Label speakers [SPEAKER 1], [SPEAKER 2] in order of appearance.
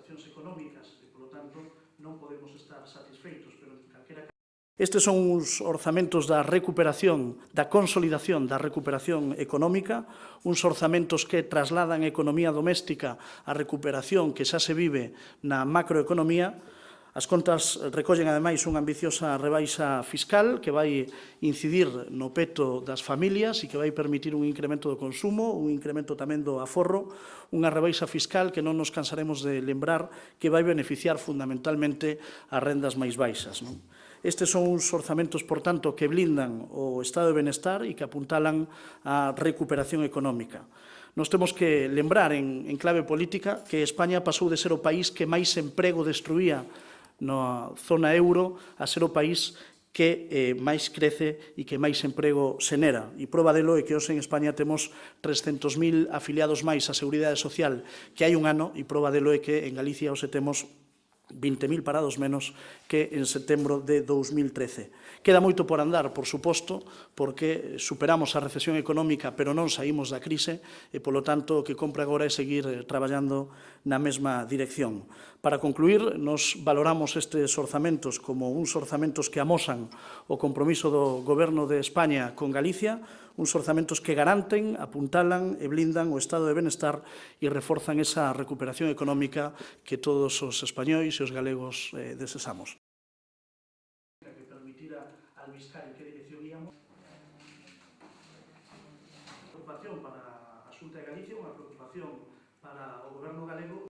[SPEAKER 1] recuperacións económicas e, polo tanto, non podemos estar satisfeitos, pero en calquera caso. Estes son uns orzamentos da recuperación, da consolidación da recuperación económica, uns orzamentos que trasladan a economía doméstica a recuperación que xa se vive na macroeconomía. As contas recollen, ademais, unha ambiciosa rebaixa fiscal que vai incidir no peto das familias e que vai permitir un incremento do consumo, un incremento tamén do aforro, unha rebaixa fiscal que non nos cansaremos de lembrar que vai beneficiar fundamentalmente as rendas máis baixas. Estes son uns orzamentos, por tanto, que blindan o estado de benestar e que apuntalan á recuperación económica. Nos temos que lembrar, en clave política, que España pasou de ser o país que máis emprego destruía na zona euro a ser o país que máis crece e que máis emprego xenera. E proba delo é que hoxe en España temos 300.000 afiliados máis á Seguridade Social que hai un ano, e proba delo é que en Galicia hoxe temos 20.000 parados menos que en setembro de 2013. Queda moito por andar, por suposto, porque superamos a recesión económica, pero non saímos da crise, e, polo tanto, o que compre agora é seguir traballando na mesma dirección. Para concluir, nos valoramos estes orzamentos como uns orzamentos que amosan o compromiso do Goberno de España con Galicia, uns orzamentos que garanten, apuntalan e blindan o estado de benestar e reforzan esa recuperación económica que todos os españois e os galegos desexamos. Que permitira albiscar en que dirección íamos. Preocupación para a Xunta de Galicia, unha preocupación para o Goberno galego.